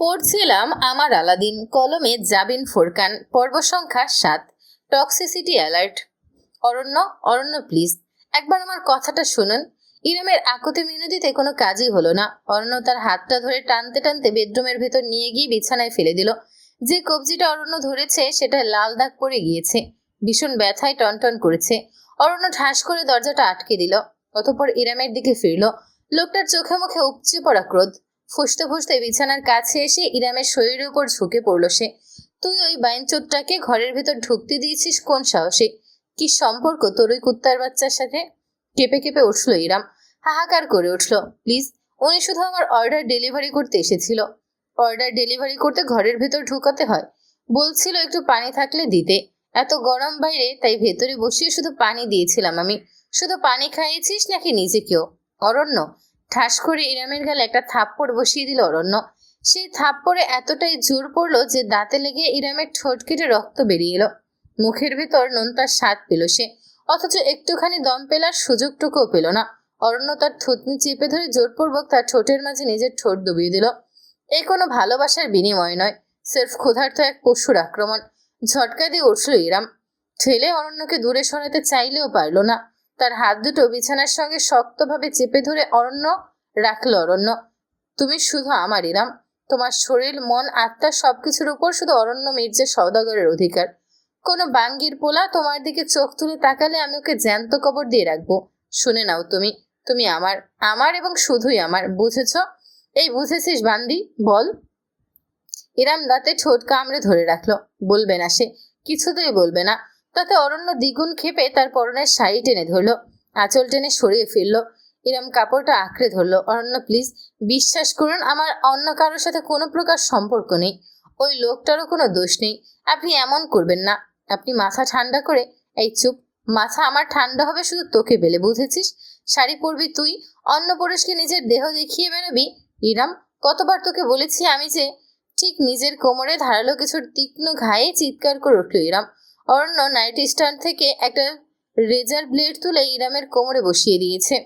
পড়ছিলাম আমার আলাদিন কলমে জাবিন ফোরকান পর্ব সংখ্যা 7 toxicity alert. Aranya Aranya please একবার আমার কথাটা শুনুন। ইরামের আকুতি মিনতিতে কোনো কাজই হলো না। অরণ্য তার হাতটা ধরে টানতে টানতে বেডরুমের ভেতর নিয়ে গিয়ে বিছানায় ফেলে দিল। যে কবজিটা অরণ্য ধরেছে সেটা লাল দাগ পড়ে গিয়েছে, ভীষণ ব্যথায় টনটন করেছে। অরণ্য ঠাস করে দরজাটা আটকে দিল, অতঃপর ইরামের দিকে ফিরল। লোকটার চোখে মুখে উপচে পড়া ক্রোধ। ফুসতে ফুসতে বিছানার কাছে এসে ইরামের শরীরের উপর ঝুঁকে পড়ল সে। তুই ওই বাইনচোদটাকে ঘরের ভেতর ঢুকতে দিয়েছিস কোন সাহসে? কি সম্পর্ক তোর ওই কুত্তার বাচ্চার সাথে? কেঁপে কেঁপে উঠল ইরাম, হাহাকার করে উঠল। প্লিজ, উনি শুধু আমার অর্ডার ডেলিভারি করতে এসেছিল। অর্ডার ডেলিভারি করতে ঘরের ভেতর ঢুকাতে হয়? বলছিল একটু পানি থাকলে দিতে। এত গরম বাইরে, তাই ভেতরে বসিয়ে শুধু পানি দিয়েছিলাম আমি। শুধু পানি খাইয়েছিস নাকি নিজেকেও? অরণ্য ঠাস করে ইরামের গালে একটা থাপ্পড় বসিয়ে দিল অরণ্য। সেই থাপ্পড়ে এতটাই জোর পড়লো যে দাঁতে লেগে ইরামের ঠোঁট কেটে রক্ত বেরিয়ে এলো। মুখের ভেতর নোনতার স্বাদ পেল সে, অথচ একটুখানি দম পেলার সুযোগটুকুও পেল না। অরণ্য তার থুতনি চেপে ধরে জোরপূর্বক তার ঠোঁটের মাঝে নিজের ঠোঁট ডুবিয়ে দিল। এ কোনো ভালোবাসার বিনিময় নয়, সির্ফ ক্ষুধার্ত এক পশুর আক্রমণ। ঝটকা দিয়ে উঠল ইরাম। ঠেলে অরণ্যকে দূরে সরাতে চাইলেও পারল না। তার হাত দুটো বিছানার সঙ্গে শক্তভাবে চেপে ধরে অরণ্য রাখল। অরণ্য, তুমি শুধু আমার ইরাম। তোমার শরীর, মন, আত্মা সবকিছুর উপর শুধু অরণ্য মির্জা সওদাগরের অধিকার। কোনো বাঙ্গির পোলা তোমার দিকে চোখ তুলে তাকালে আমি ওকে জ্যান্ত কবর দিয়ে রাখবো। শুনে নাও, তুমি তুমি আমার, আমার এবং শুধুই আমার, বুঝেছ? এই বুঝেছিস বান্দি, বল। ইরাম দাঁতে ঠোঁট কামড়ে ধরে রাখলো। বলবে না সে, কিছুতেই বলবে না। তাতে অরণ্য দ্বিগুণ ক্ষেপে তার পরনের শাড়ি টেনে ধরলো, আঁচল টেনে সরিয়ে ফেললো। ইরাম কাপড়টা আঁকড়ে ধরলো। অরণ্য প্লিজ, বিশ্বাস করুন, আমার অন্য কারোর সাথে কোনো প্রকার সম্পর্ক নেই। ওই লোকটারও কোনো দোষ নেই। আপনি এমন করবেন না। আপনি মাথা ঠান্ডা করে, এই চুপ। মাথা আমার ঠান্ডা হবে শুধু তোকে পেলে, বুঝেছিস? শাড়ি পরবি তুই, অন্য পুরুষকে নিজের দেহ দেখিয়ে বেরোবি। ইরাম, কতবার তোকে বলেছি আমি যে। ঠিক নিজের কোমরে ধারালো কিছুর তীক্ষ্ণ ঘায়ে চিৎকার করে উঠল ইরাম। অরণ্য নাইট স্ট্যান্ড থেকে একটা রেজার ব্লেড তুলে ইরামের কোমরে বসিয়ে দিয়েছে।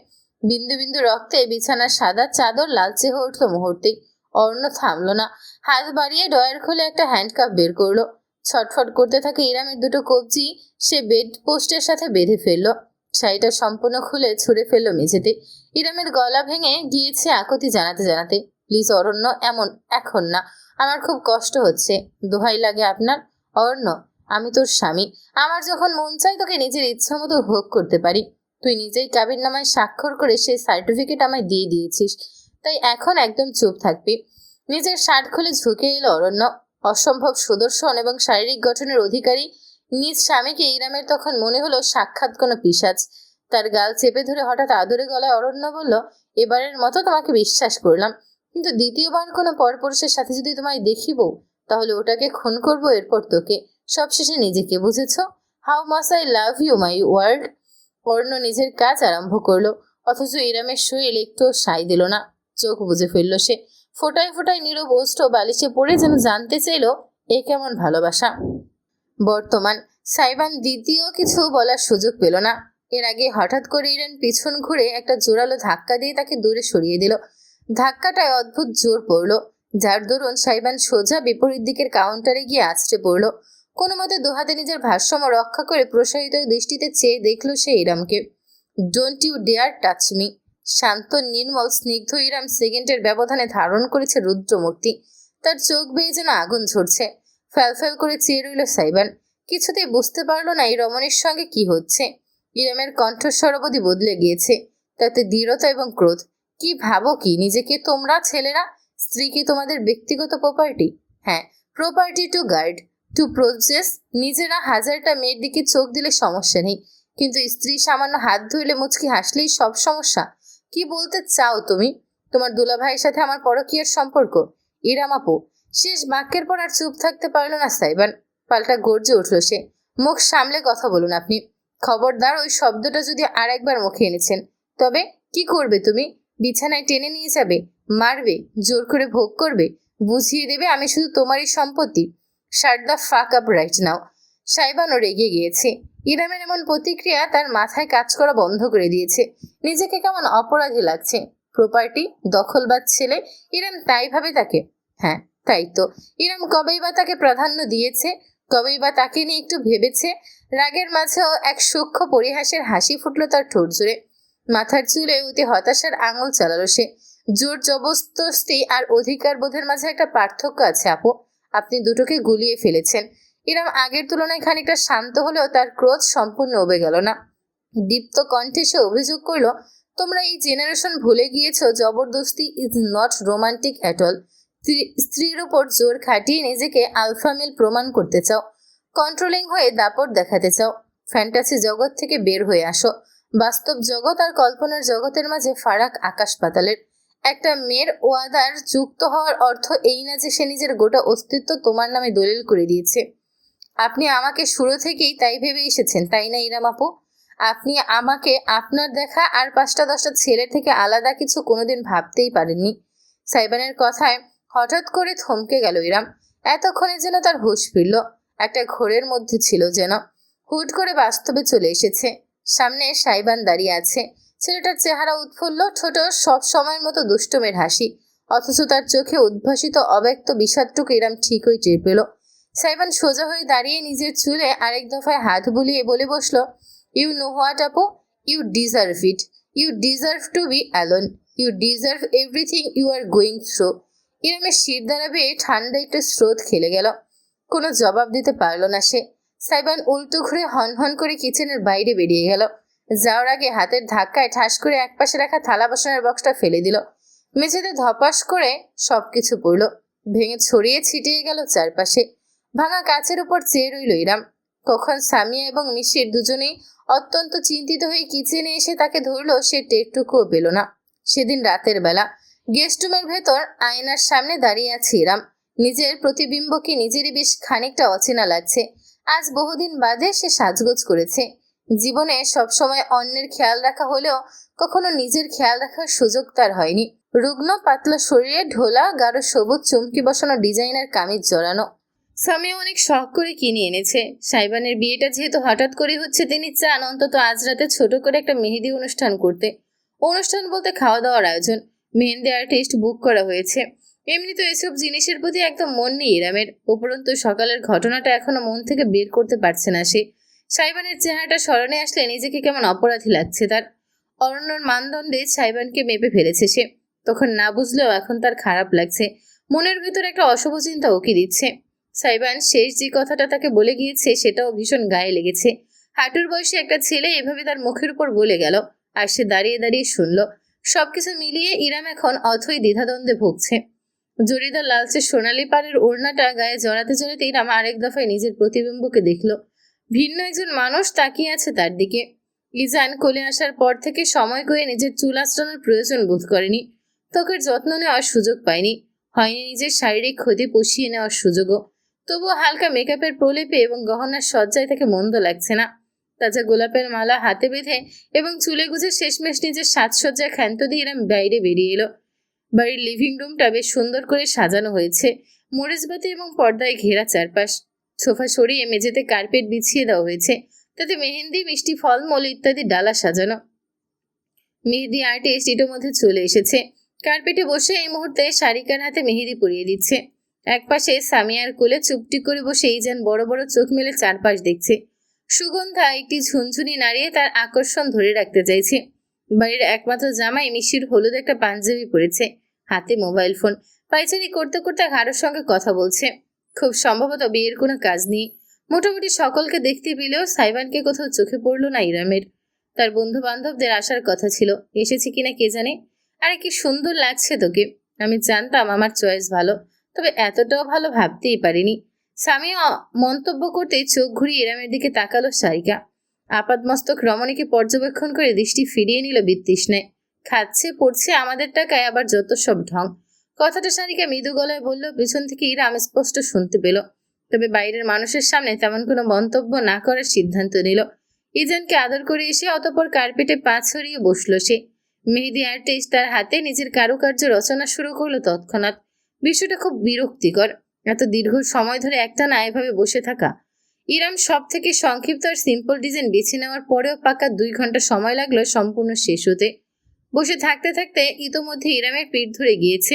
বিন্দু বিন্দু রক্তে বিছানার সাদা চাদর লালচে হয়ে উঠল মুহূর্তেই। অরণ্য থামলো না, হাত বাড়িয়ে ডয়ার খুলে একটা হ্যান্ডকাপ বের করলো। ছটফট করতে থাকে ইরামের দুটো কবজি সে বেড পোস্টের সাথে বেঁধে ফেললো। শাড়িটা সম্পূর্ণ খুলে ছুঁড়ে ফেললো মেঝেতে। ইরামের গলা ভেঙে গিয়েছে আকুতি জানাতে জানাতে। প্লিজ অরণ্য, এমন এখন না, আমার খুব কষ্ট হচ্ছে। দোহাই লাগে আপনার। অরণ্য, আমি তোর স্বামী। আমার যখন মন চাই তোকে নিজের ইচ্ছা মতো ভোগ করতে পারি। তুই নিজেই কাবিননামায় স্বাক্ষর করে সেই সার্টিফিকেট আমায় দিয়ে দিয়েছিস, তাই এখন একদম চুপ থাকবি। নিজের শার্ট খুলে ঝুঁকে এলো অরণ্য। অসম্ভব সুদর্শন এবং শারীরিক গঠনের অধিকারী নিজ স্বামীকে ইরামের তখন মনে হলো সাক্ষাৎ কোনো পিশাচ। তার গাল চেপে ধরে হঠাৎ আদরে গলায় অরণ্য বলল, এবারের মতো তোমাকে বিশ্বাস করলাম, কিন্তু দ্বিতীয়বার কোনো পরপুরুষের সাথে যদি তোমায় দেখিব, তাহলে ওটাকে খুন করবো, এরপর তোকে, সবশেষে নিজেকে, বুঝেছ? How much I love you my world. Aranya নিজের কাজ আরম্ভ করলো, অথচ ইরামের শরীর একটুও সায় দিল না। চোখ বুঝে ফেলল সে। ফোটায় ফোটায় নীরব ওষ্ঠ বালিশে পড়ে যেন জানতে চাইল এ কেমন ভালোবাসা। বর্তমান সাইবান দ্বিতীয় কিছু বলার সুযোগ পেল না। এর আগে হঠাৎ করে ইরান পিছন ঘুরে একটা জোরালো ধাক্কা দিয়ে তাকে দূরে সরিয়ে দিল। ধাক্কাটায় অদ্ভুত জোর পড়ল, যার দরুন সাইবান সোজা বিপরীত দিকের কাউন্টারে গিয়ে আছড়ে পড়ল। কোনো মতে দুহাতে নিজের ভারসাম্য রক্ষা করে প্রসারিত দৃষ্টিতে চেয়ে দেখল সে ইরামকে। Don't you dare touch me. শান্ত, নির্মল, স্নিগ্ধ ইরাম সেকেন্ডের ব্যবধানে ধারণ করেছে রুদ্রমূর্তি। তার চোখ বেয়ে যেন আগুন ঝরছে। ফ্যালফ্যাল করে চেয়ে রইল সাইবান। কিছুতেই বুঝতে পারলো না এই রমণীর সঙ্গে কি হচ্ছে। ইরামের কণ্ঠস্বর অবধি বদলে গিয়েছে, তাতে দৃঢ়তা এবং ক্রোধ। কি ভাবো কি নিজেকে তোমরা ছেলেরা? স্ত্রী কি তোমাদের ব্যক্তিগত প্রপার্টি? হ্যাঁ, প্রপার্টি টু গার্ড, টু প্রোজেস। নিজেরা হাজারটা মেয়ের দিকে চোখ দিলে সমস্যা নেই, কিন্তু স্ত্রী সামান্য হাত ধুইলে মুচকি হাসলেই সব সমস্যা। কি বলতে চাও তুমি? তোমার দুলাভাইয়ের সাথে আমার পরকীয়ার সম্পর্ক? ইরাম আপু। শেষ বাক্যের পর আর চুপ থাকতে পারল না সাইবান। পাল্টা গর্জে উঠল সে, মুখ সামলে কথা বলুন আপনি। খবরদার, ওই শব্দটা যদি আর একবার মুখে এনেছেন, তবে কি করবে তুমি? বিছানায় টেনে নিয়ে যাবে, মারবে, জোর করে ভোগ করবে, বুঝিয়ে দেবে আমি শুধু তোমারই সম্পত্তি। Shut the fuck up right now. সাইবানও রেগে গিয়েছে। ইরামের এমন প্রতিক্রিয়া তার মাথায় কাজ করা বন্ধ করে দিয়েছে। নিজেকে কেমন অপরাধী লাগছে। প্রপার্টি, দখলবাজ ছেলে, ইরাম তাই ভাবে তাকে? হ্যাঁ, তাই তো ইরাম কবেই বা তাকে প্রাধান্য দিয়েছে, কবেই বা তাকে নিয়ে একটু ভেবেছে। রাগের মাঝেও এক সূক্ষ্ম পরিহাসের হাসি ফুটলো তার ঠোঁট জুড়ে। মাথার চুলে অতি হতাশার আঙুল চালালো সে। জোর জবরদস্তি আর অধিকার বোধের মাঝে একটা পার্থক্য আছে আপু, আপনি দুটোকে গুলিয়ে ফেলেছেন। ইরাম আগের তুলনায় খানিকটা শান্ত হলেও তার ক্রোধ সম্পূর্ণ উবে গেল না। দীপ্ত কণ্ঠে সে অভিযোগ করল, তোমরা এই জেনারেশন ভুলে গিয়েছো জবরদস্তি is not romantic at all. স্ত্রীর উপর জোর খাটিয়ে নিজেকে আলফামেল প্রমাণ করতে চাও, কন্ট্রোলিং হয়ে দাপট দেখাতে চাও। ফ্যান্টাসি জগৎ থেকে বের হয়ে আসো। বাস্তব জগৎ আর কল্পনার জগতের মাঝে ফারাক আকাশ পাতালের। একটা মেয়ের ওয়াদার যুক্ত হওয়ার অর্থ এই না যে সে নিজের গোটা অস্তিত্ব তোমার নামে দলিল করে দিয়েছে। আপনি আমাকে শুরু থেকেই তাই ভেবে এসেছেন, তাই না ইরাম আপু? আপনি আমাকে আপনার দেখা আর 5-10টা ছেলের থেকে আলাদা কিছু কোনোদিন ভাবতেই পারেননি। সাইবানের কথায় হঠাৎ করে থমকে গেল ইরাম। এতক্ষণে যেন তার হুঁশ ফিরল। একটা ঘোরের মধ্যে ছিল যেন। হুট করে বাস্তবে চলে এসেছে। সামনে সাইবান দাঁড়িয়ে আছে। ছেলেটার চেহারা উৎফুল্ল, ছোট সব সময়ের মতো দুষ্টমের হাসি, অথচ তার চোখে উদ্ভাসিত অব্যক্ত বিষাদটুকু ইরাম ঠিকই টের পেল। সাইবান সোজা হয়ে দাঁড়িয়ে নিজের চুলে আরেক দফায় হাত বুলিয়ে বলে বসল, ইউ নো হোয়াট আপু, you deserve it. You deserve to be alone. You deserve everything you are going through. ইরামের শির দ্বারা বেয়ে ঠান্ডা একটা স্রোত খেলে গেল। কোনো জবাব দিতে পারল না সে। সাইবান উল্টো ঘুরে হন করে কিচেনের বাইরে বেরিয়ে গেল। যাওয়ার আগে হাতের ধাক্কায় ঠাস করে একপাশে রাখা থালা বাসনের বক্সটা ফেলে দিল। মেঝেতে ধপাস করে সবকিছু পড়ল, ভেঙে ছড়িয়ে ছিটিয়ে গেল চারপাশে। ভাঙা কাচের উপর চেয়ে রইল ইরাম। কখন সামিয়া এবং মিশির দুজনেই অত্যন্ত চিন্তিত হয়ে কিচেনে এসে তাকে ধরল সে টেরটুকুও পেল না। সেদিন রাতের বেলা গেস্ট রুমের ভেতর আয়নার সামনে দাঁড়িয়ে আছে ইরাম। নিজের প্রতিবিম্বকে নিজেরই বেশ খানিকটা অচেনা লাগছে। আজ বহুদিন বাদে সে সাজগোজ করেছে। জীবনে সবসময় অন্যের খেয়াল রাখা হলেও কখনো নিজের খেয়াল রাখার সুযোগ তার হয়নি। রুগ্ন পাতলা শরীরে ঢোলা গাঢ় সবুজ চুমকি বসানো ডিজাইনার কামিজ জড়ানো। সামিয়া অনেক শখ করে কিনে এনেছে। সাইবানের বিয়েটা যেহেতু হঠাৎ করে হচ্ছে, তিনি চান অন্তত আজ রাতে ছোট করে একটা মেহেদি অনুষ্ঠান করতে। অনুষ্ঠান বলতে খাওয়া দাওয়ার আয়োজন। মেহেন্দি আর্টিস্ট বুক করা হয়েছে। এমনি তো এসব জিনিসের প্রতি একদম মন নেই ইরামের। উপরন্তু সকালের ঘটনাটা এখনো মন থেকে বের করতে পারছে না সে। সাইবানের চেহারাটা স্মরণে আসলে নিজেকে কেমন অপরাধী লাগছে তার। অরণ্যর মানদণ্ডে সাইবানকে মেপে ফেলেছে সে। তখন না বুঝলেও এখন তার খারাপ লাগছে। মনের ভিতর একটা অশুভ চিন্তা উকি দিচ্ছে। সাইবান শেষ যে কথাটা তাকে বলে গিয়েছে সেটাও ভীষণ গায়ে লেগেছে। হাঁটুর বয়সে একটা ছেলে এভাবে তার মুখের উপর বলে গেল, আর সে দাঁড়িয়ে দাঁড়িয়ে শুনল। সবকিছু মিলিয়ে ইরাম এখন অথই দ্বিধাদ্বন্দ্বে ভুগছে। জরিদার লালচে সোনালি পাড়ের ওড়নাটা গায়ে জড়াতে জড়াতে ইরাম আরেক দফায় নিজের প্রতিবিম্বকে দেখল। ভিন্ন একজন মানুষ তাকিয়ে আছে তার দিকে। ইজান কোলে আসার পর থেকে সময় করে নিজের চুল আঁচড়ানোর প্রয়োজন বোধ করেনি। ত্বকের যত্ন নেওয়ার সুযোগ পায়নি। হয়নি নিজের শারীরিক ক্ষতি পুষিয়ে নেওয়ার সুযোগও। তবুও হালকা মেকআপের প্রলেপে এবং গহনার সজ্জায় তাকে মন্দ লাগছে না। তাজা গোলাপের মালা হাতে বেঁধে এবং চুলে গুজে শেষমেশ নিজের সাজসজ্জায় ক্ষান্ত দিয়ে ইরাম বাইরে বেরিয়ে এলো। বাড়ির লিভিং রুমটা বেশ সুন্দর করে সাজানো হয়েছে। মরিচবাতি এবং পর্দায় ঘেরা চারপাশ। সোফা সরিয়ে মেঝেতে কার্পেট বিছিয়ে দেওয়া হয়েছে। তাতে মেহেন্দি, মিষ্টি, ফলমূল ইত্যাদি ডালা সাজানো। মেহেদি আর্টিস্ট ইতোমধ্যে চলে এসেছে। কার্পেটে বসে এই মুহূর্তে শারিকার হাতে মেহেদি পরিয়ে দিচ্ছে। একপাশে সামিয়ার কোলে চুপটি করে বসে ইজান বড় বড় চোখ মেলে চারপাশ দেখছে। সুগন্ধা একটি ঝুনঝুনি নাড়িয়ে তার আকর্ষণ ধরে রাখতে চাইছে। বাড়ির একমাত্র জামাই মিশির হলুদ একটা পাঞ্জাবি পরেছে, হাতে মোবাইল ফোন। পাইচারি করতে করতে কারোর সঙ্গে কথা বলছে। খুব সম্ভবত বিয়ের কোনো কাজ নেই। মোটামুটি সকলকে দেখতে পেলেও সাইবানকে কোথাও চোখে পড়ল না ইরামের। তার বন্ধু বান্ধবদের আসার কথা ছিল, এসেছে কিনা কে জানে। আরে কি সুন্দর লাগছে তোকে। আমি জানতাম আমার চয়েস ভালো, তবে এতটাও ভালো ভাবতেই পারিনি। সামিয়া মন্তব্য করতেই চোখ ঘুরিয়ে ইরামের দিকে তাকালো সারিকা। আপাতমস্তক রমণীকে পর্যবেক্ষণ করে দৃষ্টি ফিরিয়ে নিল বিতৃষ্ণায়। খাচ্ছে পড়ছে আমাদের টাকায়, আবার যত সব ঢং। কথাটা সারিকা মৃদু গলায় বলল, পিছন থেকে ইরাম স্পষ্ট শুনতে পেল। তবে বাইরের মানুষের সামনে তেমন কোনো মন্তব্য না করার সিদ্ধান্ত নিল। ইজানকে আদর করে এসে অতঃপর কার্পেটে পা ছড়িয়ে বসল সে। মেহেদি আর্টিস্ট তার হাতে নিজের কারুকার্য রচনা শুরু করলো তৎক্ষণাৎ। বিষয়টা খুব বিরক্তিকর, এত দীর্ঘ সময় ধরে একটানা এভাবে বসে থাকা। ইরাম সব থেকে সংক্ষিপ্ত আর সিম্পল ডিজাইন বেছে নেওয়ার পরেও পাকা 2 ঘন্টা সময় লাগলো সম্পূর্ণ শেষ হতে। বসে থাকতে থাকতে ইতোমধ্যে ইরামের পিঠ ধরে গিয়েছে,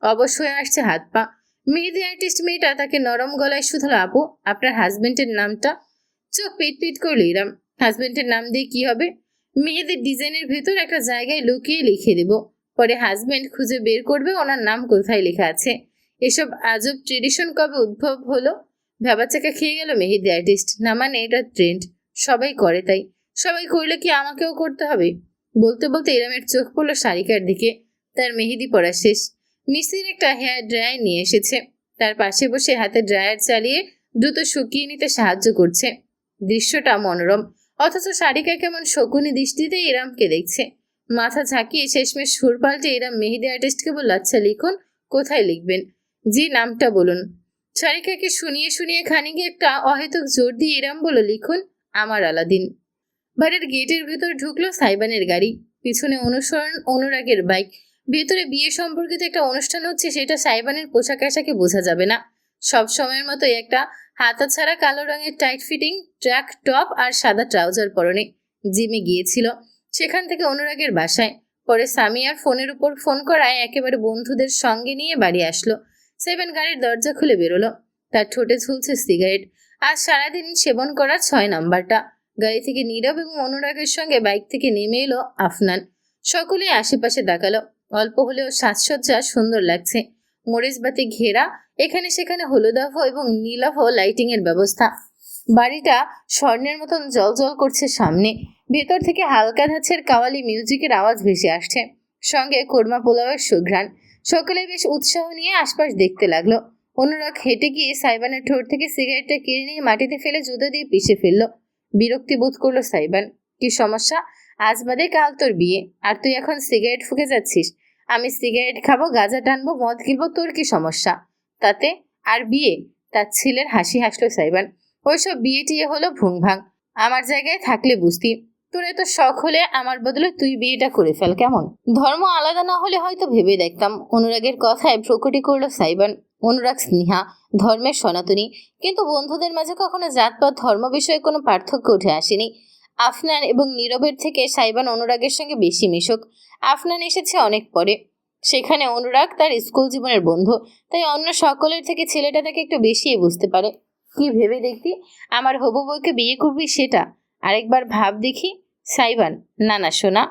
অবশ হয়ে আসছে হাত পা। মেহেদি আর্টিস্ট মেয়েটা তাকে নরম গলায় শুধালো, আপু আপনার হাজবেন্ডের নামটা? চোখ পিট পিট করলো ইরাম। হাজবেন্ডের নাম দিয়ে কি হবে? মেহেদির ডিজাইনের ভেতর একটা জায়গায় লুকিয়ে লিখে দেব, পরে হাজবেন্ড খুঁজে বের করবে ওনার নাম কোথায় লেখা আছে। এসব আজব ট্রেডিশন কবে উদ্ভব হলো? ভেবাচাকা খেয়ে গেল মেহেদি আর্টিস্ট। না মানে এটা ট্রেন্ড, সবাই করে, তাই সবাই করলে কি আমাকেও করতে হবে? বলতে বলতে ইরামের চোখ পড়লো সারিকার দিকে। তার মেহেদি পড়া শেষ। মিসির একটা হেয়ার ড্রায়ার নিয়ে এসেছে, তার পাশে বসে হাতে ড্রায়ার চালিয়ে দ্রুত শুকিয়ে নিতে সাহায্য করছে। দৃশ্যটা মনোরম, অথচ সারিকা কেমন শকুনি দৃষ্টিতে ইরামকে দেখছে। মাথা ঝাঁকিয়ে শেষমেশ সুর পাল্টে ইরাম মেহেদি আর্টিস্টকে বলল, আচ্ছা লিখুন, কোথায় লিখবেন? জি নামটা বলুন। সারিকাকে শুনিয়ে শুনিয়ে খানিক একটা অহেতুক জোর দিয়ে ইরাম বলল, লিখুন আমার আলাদিন। বাড়ির গেটের ভেতর ঢুকলো সাইবানের গাড়ি, পিছনে অনুসরণ অনুরাগের বাইক। ভেতরে বিয়ে সম্পর্কিত একটা অনুষ্ঠান হচ্ছে, সেটা সাইবানের পোশাক আশাকে বোঝা যাবে না। সব সময়ের মতো একটা হাতা ছাড়া কালো রঙের টাইট ফিটিং ট্র্যাক টপ আর সাদা ট্রাউজার পরনে জিমে গিয়েছিল, সেখান থেকে অনুরাগের বাসায়। পরে সামিয়ার ফোনের উপর ফোন করায় একেবারে বন্ধুদের সঙ্গে নিয়ে বাড়ি আসলো। সাইবান গাড়ির দরজা খুলে বেরোলো, তার ঠোঁটে ঝুলছে সিগারেট। আজ সারাদিন সেবন করা 6 নাম্বারটা। গাড়ি থেকে নীরব এবং অনুরাগের সঙ্গে বাইক থেকে নেমে এলো আফনান। সকলেই আশেপাশে তাকালো। অল্প হলেও সাজসজ্জা সুন্দর লাগছে, মরিচবাতি ঘেরা, এখানে সেখানে হলুদাভ এবং নীলাভ লাইটিং এর ব্যবস্থা। বাড়িটা স্বর্ণের মতন জলজল করছে সামনে। ভেতর থেকে হালকা ধাঁচের কাওয়ালি মিউজিকের আওয়াজ ভেসে আসছে, সঙ্গে কোরমা পোলাওয়ের সুঘ্রাণ। সকলে বেশ উৎসাহ নিয়ে আশপাশ দেখতে লাগলো। অনুরাগ হেঁটে গিয়ে সাইবানের ঠোঁট থেকে সিগারেটটা কেড়ে নিয়ে মাটিতে ফেলে জুতো দিয়ে পিষে ফেললো। বিরক্তি বোধ করলো সাইবান। কি সমস্যা? আজ বাদে কাল তোর বিয়ে, আর তুই এখন সিগারেট ফুঁকে যাচ্ছিস? আমি সিগারেট খাবো, গাঁজা টানবো, মদ গিলবো, তোর কি সমস্যা? তাতে আর বিয়ে? তার ছেলের হাসি হাসলো সাইবান। ওইসব বিয়ে টিয়ে হলো ভুংভাং, আমার জায়গায় থাকলে বুঝতি। তোর এত শখ হলে আমার বদলে তুই বিয়েটা করে ফেল, কেমন? ধর্ম আলাদা না হলে হয়তো ভেবে দেখতাম। অনুরাগের কথায় প্রকটি করলো সাইবান। অনুরাগ স্নেহা ধর্মের সনাতনী, কিন্তু বন্ধুদের মাঝে কখনো জাতপাত ধর্ম বিষয়ে কোনো পার্থক্য উঠে আসেনি। আফনান এবং নীরবের থেকে সাইবান অনুরাগের সঙ্গে বেশি মিশুক। আফনান এসেছে অনেক পরে, সেখানে অনুরাগ তার স্কুল জীবনের বন্ধু, তাই অন্য সকলের থেকে ছেলেটা তাকে একটু বেশি বুঝতে পারে। কি ভেবে দেখতি আমার হবু বউকে বিয়ে করবি সেটা? আরেকবার ভাব দেখি। সাইবান, না না সোনা,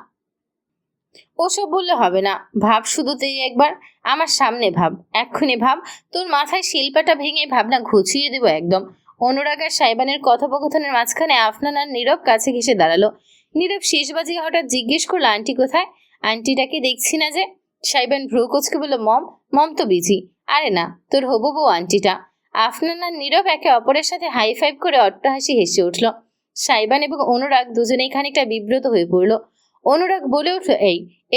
ওসব বললে হবে না। ভাব শুধুতেই একবার, আমার সামনে ভাব, এক্ষুনি ভাব। তোর মাথায় শিল্পাটা ভেঙে ভাবনা ঘুচিয়ে দেবো একদম। অনুরাগ আর সাইবানের কথোপকথনের মাঝখানে আফনান আর নীরব কাছে ঘেসে দাঁড়ালো। নীরব শেষ বাজিয়ে হঠাৎ জিজ্ঞেস করলো, আন্টি কোথায়? আন্টিটাকে দেখছি না যে। সাইবান ভ্রু কোচকে বলল, মম মম তো বিজি। আরে না, তোর হবু বউ আন্টিটা। আফনান আর নীরব একে অপরের সাথে হাই ফাইভ করে অট্টহাসি হেসে উঠল। সাইবান এবং অনুরাগ দুজনেই খানিকটা বিব্রত হয়ে পড়ল। অনুরাগ বলে উঠল,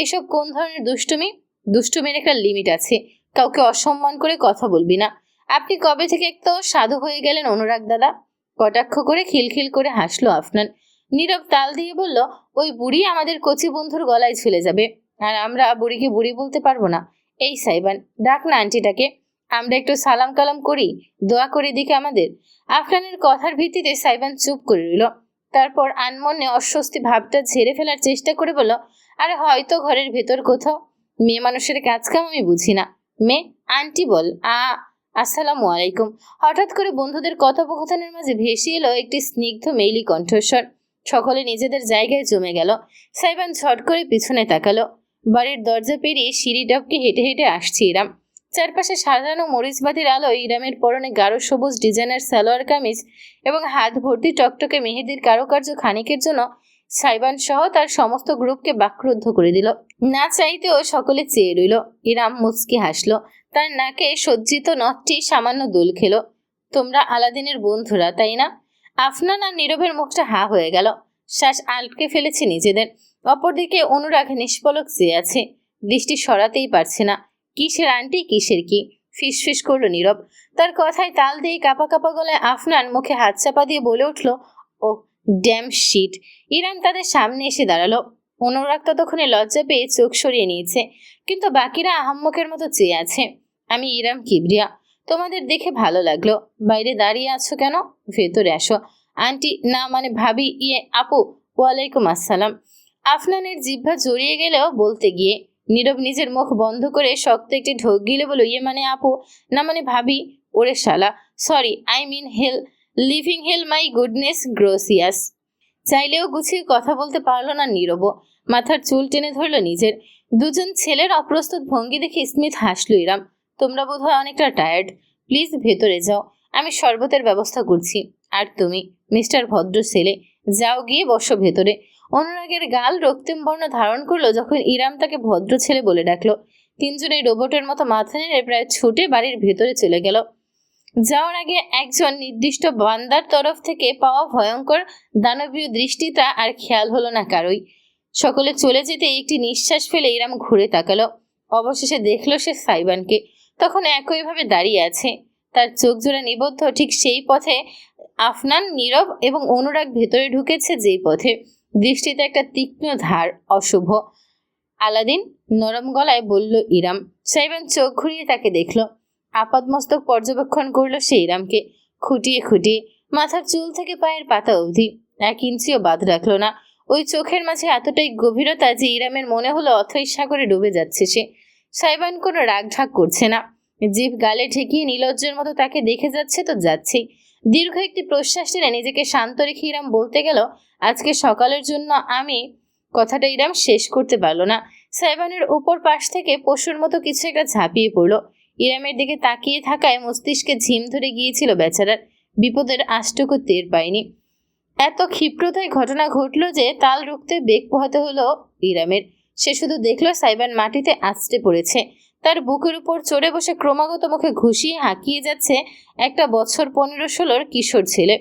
এসব কোন ধরনের দুষ্টুমি? দুষ্টুমির একটা লিমিট আছে, কাউকে অসম্মান করে কথা বলবি না। আপনি কবে থেকে তো সাধু হয়ে গেলেন অনুরাগ দাদা? কটাক্ষ করে খিলখিল করে হাসলো আফনান। নীরব তাল দিয়ে বলল, ওই বুড়ি আমাদের কচি বন্ধুর গলায় ঝুলে যাবে, আর আমরা বুড়িকে বুড়ি বলতে পারবো না। এই সাইবান, ডাক না আন্টিটাকে, আমরা একটু সালাম কালাম করি, দোয়া করে দিকে আমাদের। আফনানের কথার ভিত্তিতে সাইবান চুপ করে রইল। তারপর আনমনে অস্বস্তি ভাবটা ঝেড়ে ফেলার চেষ্টা করে বলল, আরে হয়তো ঘরের ভেতর কোথাও। মেয়ে মানুষের কাজ কাম আমি বুঝি না। মেয়ে আন্টি বল। আসসালামু আলাইকুম। হঠাৎ করে বন্ধুদের কথোপকথনের মাঝে ভেসে এলো একটি স্নিগ্ধ মেইলি কণ্ঠস্বর। সকলে নিজেদের জায়গায় জমে গেল। সাইবান ঝট করে পিছনে তাকালো। বাড়ির দরজা পেরিয়ে সিঁড়ি টপকে হেঁটে হেঁটে আসছে ইরাম। চারপাশে সাজানো মরিচবাতির আলোয় ইরামের পরনে গাঢ় সবুজ ডিজাইনের সালোয়ার কামিজ এবং হাত ভর্তি টকটকে মেহেদির কারুকার্য খানিকের জন্য সাইবান সহ তার সমস্ত গ্রুপকে বাক্রুদ্ধ করে দিল। না চাইতেও সকলে চেয়ে রইল। ইরাম মুচকি হাসলো। তার নাকে সজ্জিত নথটি সামান্য দোল খেলো। তোমরা আলাদিনের বন্ধুরা, তাই না? আফনান আর নীরবের মুখটা হা হয়ে গেল। শ্বাস আটকে ফেলেছে নিজেদের। অপরদিকে অনুরাগ নিষ্পলক চেয়ে আছে, দৃষ্টি সরাতেই পারছে না। কিসের আন্টি, কিসের কি? ফিসফিস করলো নীরব। তার কথায় তাল দিয়ে কাপা কাপা গলায় আফনান মুখে হাত চাপা দিয়ে বলে উঠল, ও ড্যাম শিট। ইরাম তাদের সামনে এসে দাঁড়ালো। অনুরাগ ততক্ষণে লজ্জা পেয়ে চোখ সরিয়ে নিয়েছে, কিন্তু বাকিরা আহাম্মকের মতো চেয়ে আছে। আমি ইরাম কিবরিয়া, তোমাদের দেখে ভালো লাগলো। বাইরে দাঁড়িয়ে আছো কেন? ভেতরে আসো। আন্টি, না মানে ভাবি, আপু। ওয়ালাইকুম আসসালাম। আফনানের জিহ্বা জড়িয়ে গেলেও বলতে গিয়ে নীরব নিজের মুখ বন্ধ করে শক্ত একটি ঢোক গিলে বলল, ইয়ে মানে আপু, না মানে ভাবি। ওরে শালা, sorry, I mean hell, living hell, my goodness gracious. চাইলেও গুছিয়ে কথা বলতে পারল না নীরব। মাথার চুল টেনে ধরল নিজের। দুজন ছেলের অপ্রস্তুত ভঙ্গি দেখে স্মিথ হাসল। ইরাম, তোমরা বোধহয় অনেকটা টায়ার্ড, প্লিজ ভেতরে যাও, আমি শরবতের ব্যবস্থা করছি। আর তুমি মিস্টার ভদ্র ছেলে, যাও গিয়ে বসো ভেতরে। অনুরাগের গাল রক্তিম বর্ণ ধারণ করলো যখন ইরাম তাকে ভদ্র ছেলে বলে ডাকলো। তিনজনেই রোবটের মতো মাথা নেড়ে প্রায় ছুটে বাড়ির ভেতরে চলে গেল। যাওয়ার আগে একজন নির্দিষ্ট বান্দার তরফ থেকে পাওয়া ভয়ঙ্কর দানবীয় দৃষ্টিটা আর খেয়াল হলো না কারোই। সকলে চলে যেতে একটি নিঃশ্বাস ফেলে ইরাম ঘুরে তাকালো। অবশেষে দেখলো সে সাইবানকে, তখন একইভাবে দাঁড়িয়ে আছে। তার চোখ জোড়া নিবদ্ধ ঠিক সেই পথে আফনান, নীরব এবং অনুরাগ ভেতরে ঢুকেছে যেই পথে। দৃষ্টিতে একটা তীক্ষ্ণ ধার, অশুভ। আলাদিন, নরম গলায় বলল ইরাম। সাইবান চোখ ঘুরিয়ে তাকে দেখল। আপাদমস্তক পর্যবেক্ষণ করলো সে ইরামকে, খুঁটিয়ে খুঁটিয়ে, মাথার চুল থেকে পায়ের পাতা অবধি। 1 ইঞ্চিও বাদ রাখলো না। ওই চোখের মাঝে এতটাই গভীরতা যে ইরামের মনে হলো অথৈ সাগরে ডুবে যাচ্ছে সে। সাইবান কোনো রাগঢাক করছে না, জিভ গালে ঠেকিয়ে নিলজ্জের মতো তাকে দেখে যাচ্ছে তো যাচ্ছেই। দীর্ঘ একটি প্রশ্বাস টেনে নিজেকে শান্ত রেখে ইরাম বলতে গেল, আজকে সকালের জন্য আমি। কথাটা ইরাম শেষ করতে পারল না। সাইবানের উপর পাশ থেকে পশুর মতো কিছু একটা ঝাঁপিয়ে পড়ল। ইরামের দিকে তাকিয়ে থাকায় মস্তিষ্কে ঝিম ধরে গিয়েছিল বেচারার। বিপদের আশটুকু টের পায়নি। এত ক্ষিপ্রতায় ঘটনা ঘটল যে তাল রুখতে বেগ পোহাতে হলো ইরামের। সে শুধু দেখলো সাইবান মাটিতে আছড়ে পড়েছে। তার বুকের উপর চড়ে বসে ক্রমাগত মুখে ঘুষিয়ে হাঁকিয়ে যাচ্ছে একটা বছর 15-16 কিশোর ছেলে।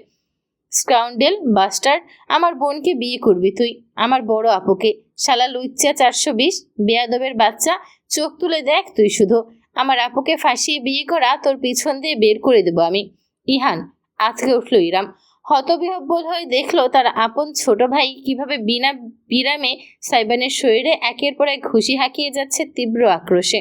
স্কাউন্ডেল, বাস্টার্ড, আমার বোনকে বিয়ে করবি তুই, আমার বড় আপুকে, শালা লুচ্চা 420, বেয়াদবের বাচ্চা, চোখ তুলে দেখ তুই শুধু। আমার আপুকে ফাঁসিয়ে বিয়ে করা তোর পিছন দিয়ে বের করে দেবো আমি। ইহান, আঁতকে উঠল ইরাম। হতবিহ্বল হয়ে দেখলো তার আপন ছোট ভাই কিভাবে বিনা বিরামে সাইবানের শরীরে একের পর এক ঘুষি হাঁকিয়ে যাচ্ছে তীব্র আক্রোশে।